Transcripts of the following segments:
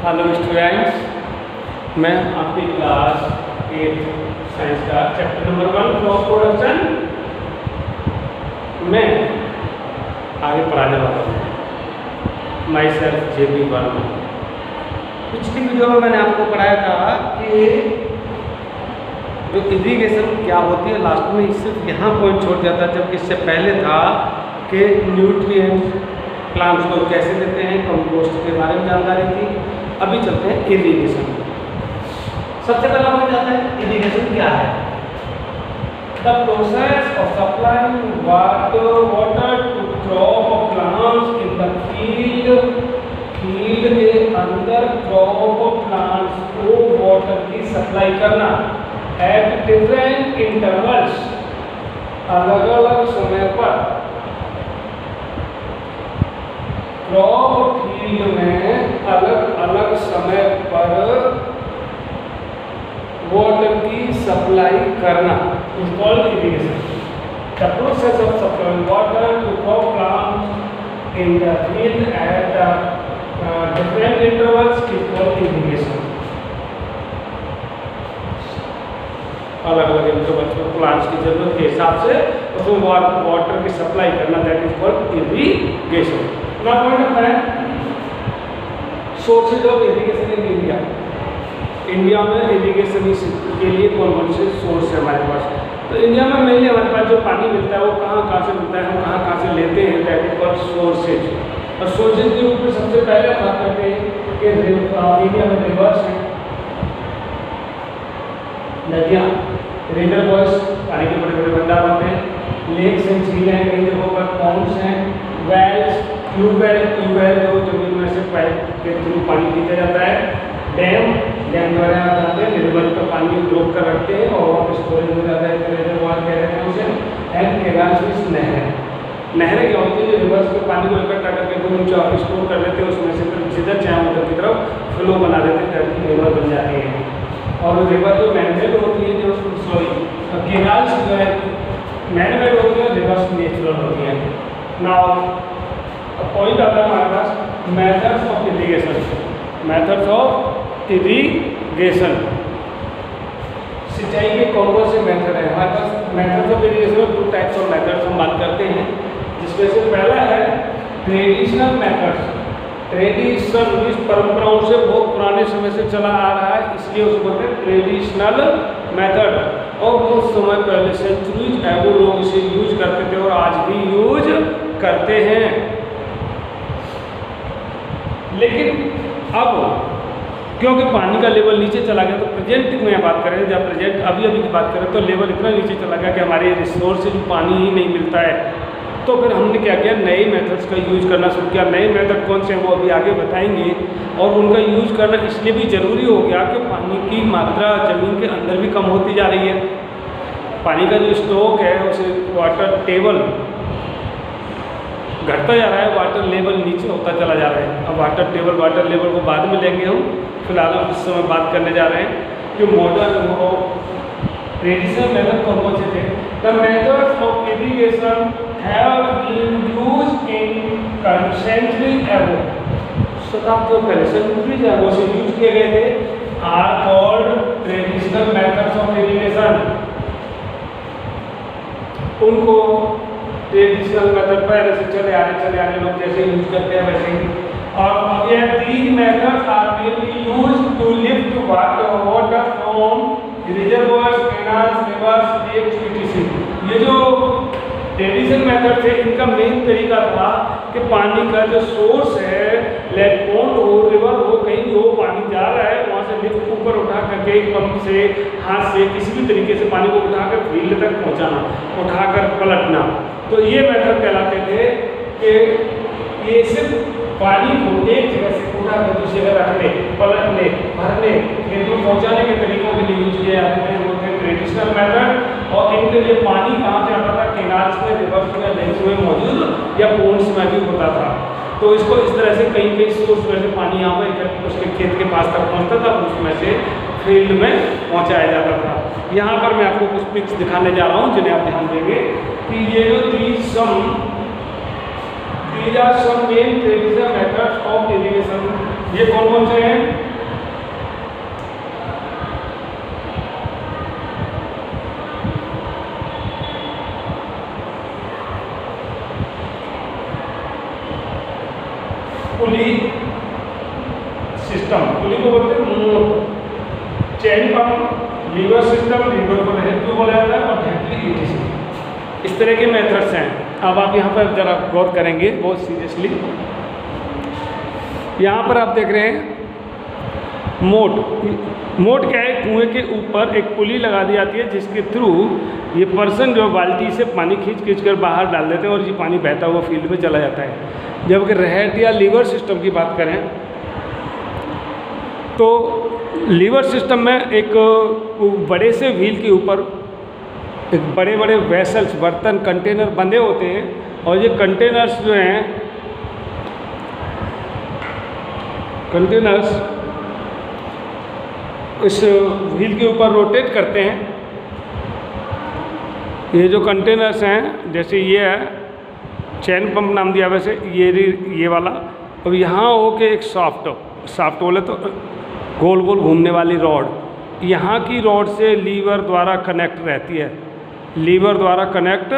Hello students, मैं आपकी class 8 science का चैप्टर नंबर 1 क्रॉप प्रोडक्शन में आगे पढ़ाने वाला हूँ। My self JB Verma. पिछली वीडियो में मैंने आपको पढ़ाया था कि जो इरिगेशन क्या होती है, लास्ट में सिर्फ यहाँ पॉइंट छोड़ दिया था, जबकि इससे पहले था कि न्यूट्रिएंट्स प्लांट्स को कैसे देते हैं, कंपोस्ट के बारे में जानकारी थी। अभी चलते हैं इरिगेशन। सबसे पहला हमें जाता है इरिगेशन क्या है। The process of supplying water to crop of plants in the field के अंदर क्रॉप ऑफ प्लांट्स को वाटर की सप्लाई करना एट डिफरेंट इंटरवल्स, अलग अलग समय पर। क्रॉप फील्ड में अलग अलग समय पर वाटर की सप्लाई करना is called irrigation. The process of supplying water to crop plants in the field at different intervals is called irrigation. अलग अलग इंटरवल्स पर प्लांट्स की जरूरत के हिसाब से उसमें वाटर की सप्लाई करना, that is called irrigation. Now point of है sources of irrigation in India. India में इरिगेशन के लिए कौन कौन से सोर्स है हमारे पास? तो इंडिया में मेनली हमारे पास जो पानी मिलता है वो कहाँ से मिलता है, हम कहाँ से लेते हैं, दैट इज कॉल्ड सोर्सेज। और सोर्सेज के ऊपर सबसे पहले बात करते हैं कि इंडिया में रिवर्स हैं, नदियाँ, रिजर्वॉयर्स, पानी के बड़े बड़े भंडार होते हैं, लेक्स एंड झील हैं, कई जगहों पर पॉन्ड्स हैं, वेल्स, ट्यूबवेल जो जमीन में से पाइप के थ्रू पानी खींचा जाता है, डैम द्वारा जाते हैं, निर्मल का पानी रोक कर रखते हैं और वहाँ पर स्टोरेज हो जाता है, रिजर्वॉयर कह रहे हैं उसे। एंड केनाल्स मींस नहरें क्या होती है, जो रिवर्स के पानी को इकट्ठा करके जो स्टोर कर लेते हैं, उसमें से फिर जिधर चाहे उधर की तरफ फ्लो बना देते हैं ताकि रिवर बन जाती है। और रिवर जो मैनमेड होती है, जो केनाल्स जो है मैनमेड होती है, रिवर्स नेचुरल होती है। नाउ पॉइंट आता है हमारे पास methods of irrigation. Methods of irrigation, सिंचाई के कौन कौन से मेथड है हमारे पास? मेथड्स ऑफ इरिगेशन में 2 टाइप्स ऑफ मेथड्स हम बात करते हैं, जिसमें से पहला है ट्रेडिशनल मेथड्स। ट्रेडिशनल इस परंपराओं से बहुत पुराने समय से चला आ रहा है, इसलिए उसको बोलते हैं ट्रेडिशनल मेथड। और बहुत समय पहले सेंचुरीज एगो लोग इसे यूज करते थे और आज भी यूज करते हैं। लेकिन अब क्योंकि पानी का लेवल नीचे चला गया, तो प्रेजेंट में बात करें, जब प्रेजेंट अभी की बात करें तो लेवल इतना नीचे चला गया कि हमारे रिसोर्स से पानी ही नहीं मिलता है। तो फिर हमने क्या किया, नए मेथड्स का यूज करना शुरू किया। नए मेथड कौन से हैं वो अभी आगे बताएंगे। और उनका यूज करना इसलिए भी ज़रूरी हो गया कि पानी की मात्रा ज़मीन के अंदर भी कम होती जा रही है। पानी का जो स्टॉक है उसे वाटर टेबल घटता जा रहा है, वाटर लेवल नीचे होता चला जा रहा है। अब वाटर लेवल को बाद में लेंगे हम, फिलहाल हम इस समय बात करने जा रहे हैं कि मॉडर्न और ट्रेडिशनल मेथड कौन कौन से थे। The methods of irrigation have been used in centuries ago, शताब्दियों पहले सेंचुरीज एगो से यूज किए गए थे, are called traditional methods of irrigation. उनको ट्रेडिशनल मेथड पहले से चले आने लोग जैसे यूज करते हैं वैसे ही। और ये 3 methods are mainly used to lift water from reservoirs, canals, rivers, lakes, etc। ये जो ट्रेडिशनल मेथड थे, इनका मेन तरीका था कि पानी का जो सोर्स है, लेक, पॉन्ड हो, रिवर हो, कहीं भी हो, पानी जा रहा है, वहाँ से लिफ्ट ऊपर उठा करके पंप से, हाथ से, किसी भी तरीके से पानी को उठाकर फील्ड तक पहुँचाना, उठाकर पलटना। तो ये मेथड कहलाते थे कि ये सिर्फ पानी को एक जगह से उठा कर दूसरी जगह रखने, पलटने, भरने, खेत में पहुँचाने के तरीकों के लिए यूज किए जाते थे, वो थे ट्रेडिशनल मेथड। और इनके लिए पानी कहाँ से आता था? केनाल्स में, रिवर्स में, लेक्स में मौजूद या पोन्ड्स में भी होता था। तो इसको इस तरह से कई सोर्स में से पानी यहाँ पर उसके खेत के पास तक पहुँचता था, उसमें से फील्ड में पहुँचाया जाता था। यहाँ पर मैं आपको कुछ पिक्स दिखाने जा रहा हूँ जिन्हें आप ध्यान देंगे कि ये जो these are some main traditional methods of irrigation। ये कौन कौन से हैं? सिस्टम, पुली को बोलते हैं मोट, chain pump, lever system, lever को हेड को बोला जाता है, और ढेकली ETC। इस तरह के मेथड्स हैं। अब आप यहाँ पर ज़रा गौर करेंगे बहुत सीरियसली। यहाँ पर आप देख रहे हैं मोट क्या है, कुएं के ऊपर एक पुली लगा दी जाती है जिसके थ्रू ये पर्सन जो बाल्टी से पानी खींच कर बाहर डाल देते हैं और ये पानी बहता हुआ फील्ड में चला जाता है। जब कि हेड या लीवर सिस्टम की बात करें तो लीवर सिस्टम में एक बड़े से व्हील के ऊपर एक बड़े बड़े वेसल्स, बर्तन, कंटेनर बंधे होते हैं, और ये कंटेनर्स जो हैं, कंटेनर्स इस व्हील के ऊपर रोटेट करते हैं। ये जो कंटेनर्स हैं, जैसे ये है चैन पंप नाम दिया वैसे ये वाला, और यहाँ हो के एक सॉफ्ट बोले तो गोल गोल घूमने वाली रॉड, यहाँ की रॉड से लीवर द्वारा कनेक्ट रहती है, लीवर द्वारा कनेक्ट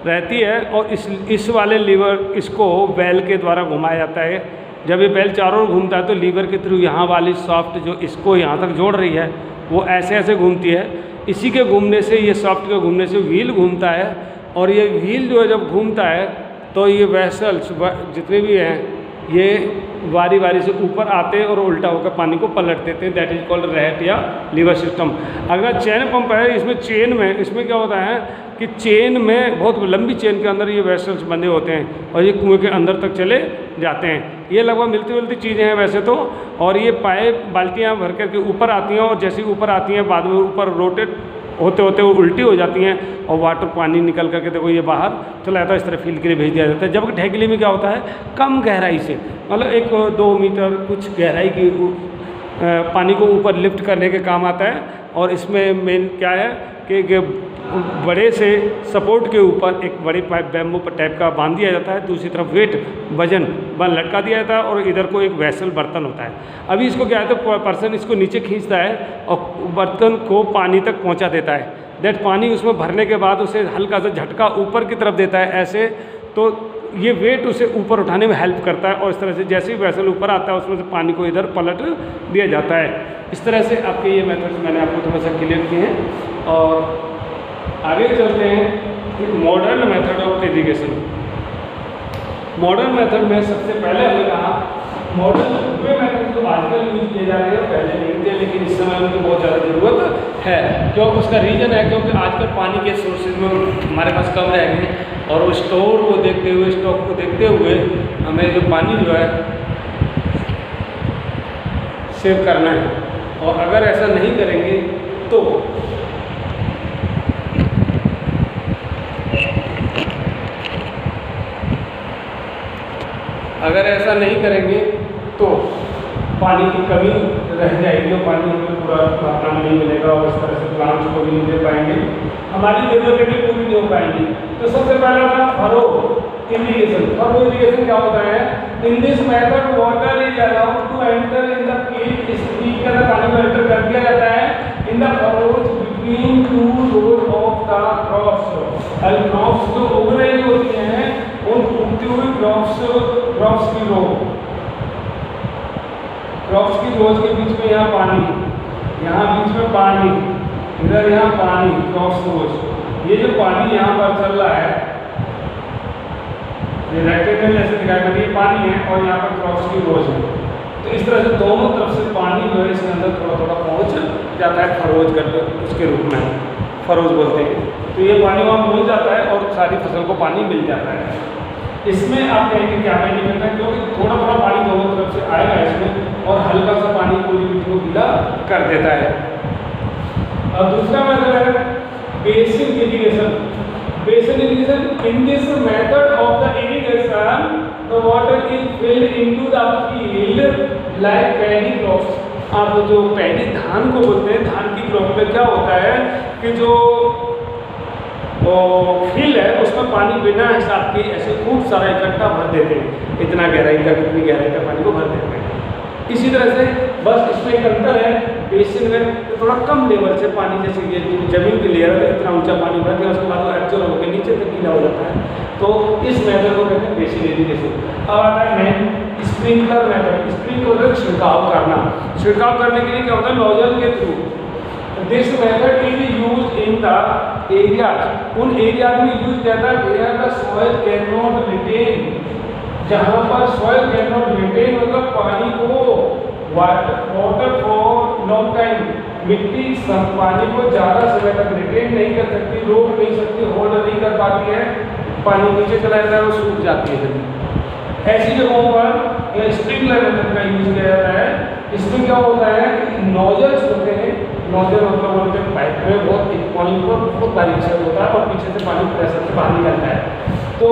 रहती है। और इस वाले लीवर इसको बेल के द्वारा घुमाया जाता है। जब ये बेल चारों ओर घूमता है तो लीवर के थ्रू यहाँ वाली सॉफ्ट जो इसको यहाँ तक जोड़ रही है वो ऐसे ऐसे घूमती है। इसी के घूमने से, ये सॉफ्ट के घूमने से व्हील घूमता है, और ये व्हील जो है जब घूमता है तो ये वेसल्स जितने भी हैं ये बारी बारी से ऊपर आते हैं और उल्टा होकर पानी को पलट देते हैं। दैट इज कॉल्ड रेट या लीवर सिस्टम। अगर चेन पंप है, इसमें क्या होता है कि चेन में, बहुत लंबी चेन के अंदर ये वेसल्स बंधे होते हैं और ये कुएं के अंदर तक चले जाते हैं। ये लगभग मिलती जुलती चीज़ें हैं वैसे तो। और ये पाइप बाल्टियाँ भर करके ऊपर आती हैं, और जैसे ऊपर आती हैं बाद में ऊपर रोटेट होते होते वो उल्टी हो जाती हैं और वाटर पानी निकल करके देखो ये बाहर चला जाता है, इस तरह फील्ड के लिए भेज दिया जाता है। जबकि ढेकली में क्या होता है, कम गहराई से, मतलब 1-2 मीटर कुछ गहराई की पानी को ऊपर लिफ्ट करने के काम आता है। और इसमें मेन क्या है कि बड़े से सपोर्ट के ऊपर एक बड़ी पाइप बैम्बू टाइप का बांध दिया जाता है, दूसरी तरफ वेट वजन लटका दिया जाता है, और इधर को एक वेसल बर्तन होता है। अभी इसको क्या है तो पर्सन इसको नीचे खींचता है और बर्तन को पानी तक पहुंचा देता है। दैट पानी उसमें भरने के बाद उसे हल्का सा झटका ऊपर की तरफ देता है ऐसे, तो ये वेट उसे ऊपर उठाने में हेल्प करता है। और इस तरह से जैसे ही वेसल ऊपर आता है उसमें से पानी को इधर पलट दिया जाता है। इस तरह से आपके ये मेथड्स मैंने आपको थोड़ा सा क्लियर किए हैं। और आगे चलते हैं modern method of irrigation. Modern method में सबसे पहले हमने कहा मॉडर्न वे मेथड जो आजकल यूज किए जा रहे हैं पहले नहीं थे, लेकिन इस समय उनकी बहुत ज़्यादा ज़रूरत है। क्यों? उसका रीज़न है क्योंकि आजकल पानी के सोर्सेज में हमारे पास कम रह गए, और वो स्टोर को देखते हुए, स्टॉक को देखते हुए हमें जो पानी जो है सेव करना है। और अगर ऐसा नहीं करेंगे तो पानी की कमी रह जाएगी और पानी हमें पूरा मात्रा में नहीं मिलेगा, और इस तरह से प्लांट्स को भी नहीं दे पाएंगे, हमारी ज़रूरतें भी पूरी नहीं हो पाएंगी। तो सबसे पहला था फरो इरिगेशन। फरो इरिगेशन क्या होता है? In this method water is allowed to enter in the peak. इस पीक के अंदर पानी को एंटर कर दिया जाता है in the furrows between 2 rows of the crops. Crops जो उग रही होती हैं उन उगती हुई क्रॉप्स की रोज के बीच में यहाँ पानी, यहाँ बीच में पानी, इधर यहाँ पानी, क्रॉप्स रोज। ये जो पानी यहाँ पर चल रहा है, ये रेक्टेंगल जैसे दिखाई पड़ रही है, पानी है और यहाँ पर क्रॉप्स की रोज है। तो इस तरह से दोनों तरफ से पानी जो है इसके अंदर थोड़ा थोड़ा पहुँच जाता है फरोज करके, उसके रूप में फरोज बोलते हैं। तो ये पानी वहाँ पहुँच जाता है और सारी फसल को पानी मिल जाता है। इसमें आप कहेंगे क्या बेनिफिट है? क्योंकि थोड़ा थोड़ा पानी दोनों तरफ से आएगा इसमें, और हल्का सा पानी पूरी मिट्टी को गीला कर देता है। और दूसरा मेथड है basin irrigation. Basin irrigation, in this method of the irrigation the water is filled into the field like paddy crops. आप जो पैडी धान को बोलते हैं, धान की क्रॉप में क्या होता है कि जो फील्ड है उसमें पानी बिना हिसाब के ऐसे खूब सारा इकट्ठा भर देते हैं, इतना गहराई तक, इतनी गहराई तक पानी को भर देते हैं। इसी तरह से बस इसमें एक अंतर है, बेसिन में तो थोड़ा कम लेवल से पानी, जैसे ये जमीन की लेयर है इतना ऊंचा पानी भर दिया, उसके बाद वो एब्जॉर्ब होकर नीचे तक गीला हो जाता है। तो इस मेथड को कहते हैं बेसिन इरिगेशन। अब आता है मेन स्प्रिंकलर मेथड। स्प्रिंकलर छिड़काव करना। छिड़काव करने के लिए क्या होता है, नोजल के थ्रू। This method is use in the areas, उन एरिया में यूज जाता है where the soil can not retain, जहाँ पर सॉइल कैन नॉट रिटेन मतलब पानी को वाटर फॉर लॉन्ग टाइम, मिट्टी पानी को ज़्यादा समय तक रिटेन नहीं कर सकती, रोक नहीं सकती, होल्ड नहीं कर पाती है, पानी नीचे चला जाता है और सूख जाती है जल्दी। ऐसी जगहों पर स्प्रिंकलर मेथड का यूज किया जाता है। इसमें क्या होता है कि नोजल्स होते हैं, नोजल मतलब बोलते हैं पाइप में बहुत एक पॉइंट पर बहुत बारीक से होता है और पीछे से पानी प्रेशर से बाहर निकलता है। तो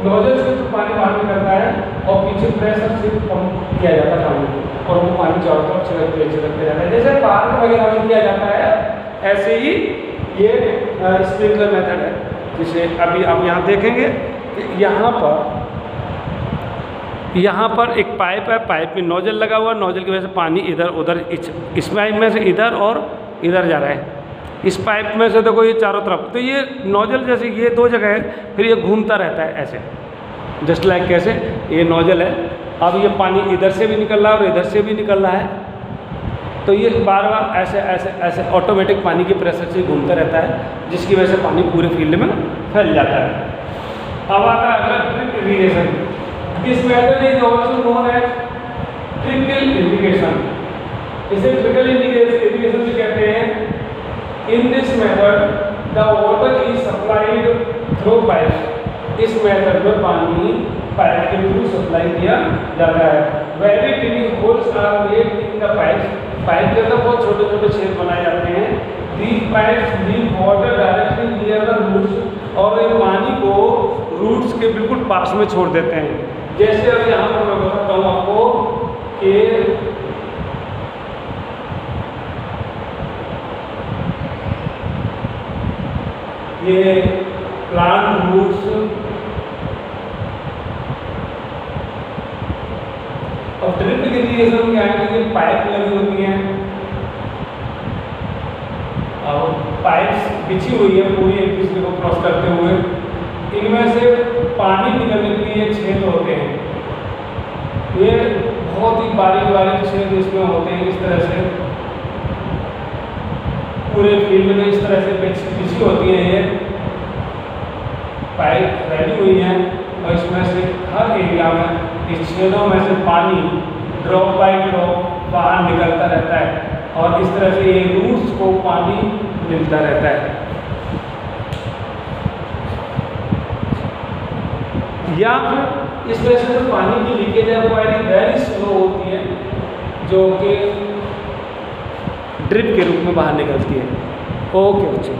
नोजल से तो पानी बाहर निकलता है और पीछे प्रेशर से पंप किया जाता है पानी को और वो पानी चारों तरफ छिड़कते जाता है, जैसे पार्क वगैरह में किया जाता है। ऐसे ही ये स्प्रिंकलर मेथड है, जिसे अभी आप यहाँ देखेंगे कि यहाँ पर एक पाइप है, पाइप में नोजल लगा हुआ, नोजल की वजह से पानी इधर उधर इस पाइप में से इधर और इधर जा रहा है, इस पाइप में से देखो ये चारों तरफ। तो ये नोजल जैसे ये दो जगह है, फिर ये घूमता रहता है ऐसे, जस्ट लाइक कैसे ये नोजल है, अब ये पानी इधर से भी निकल रहा है और इधर से भी निकल रहा है, तो ये बार बार ऐसे ऐसे ऐसे ऑटोमेटिक पानी के प्रेशर से घूमता रहता है, जिसकी वजह से पानी पूरे फील्ड में फैल जाता है। अब आता है अगला drip irrigation. This method is also known as trickle irrigation, इसे ट्रिकल इरिगेशन भी कहते हैं। In this method the water is supplied through pipe, इस मेथड में पानी पाइप के थ्रू सप्लाई किया जाता है। Very tiny holes are made in the pipe, pipe के अंदर बहुत छोटे छोटे छेद बनाए जाते हैं। These pipes leave water directly near the roots, और ये पानी को रूट्स के बिल्कुल पास में छोड़ देते हैं। जैसे अब यहाँ पर मैं बताता हूँ आपको कि ये प्लांट रूट्स और ड्रिप इरिगेशन क्या है कि पाइप लगी होती हैं और पाइप्स बिछी हुई है पूरी एक दूसरे को क्रॉस करते हुए, इनमें से पानी निकलने के लिए छेद होते हैं। ये बहुत ही बारीक बारीक छेद इसमें होते हैं, इस तरह से पूरे फील्ड में इस तरह से बिछी होती है ये पाइप फैली हुई है, और इसमें से हर एरिया में इस छेदों में से पानी ड्रॉप बाय ड्रॉप बाहर निकलता रहता है, और इस तरह से ये रूट्स को पानी मिलता रहता है। या फिर इस तरह से जो पानी की लीकेज है वो वेरी स्लो होती है, जो कि ड्रिप के रूप में बाहर निकलती है। ओके बच्चों।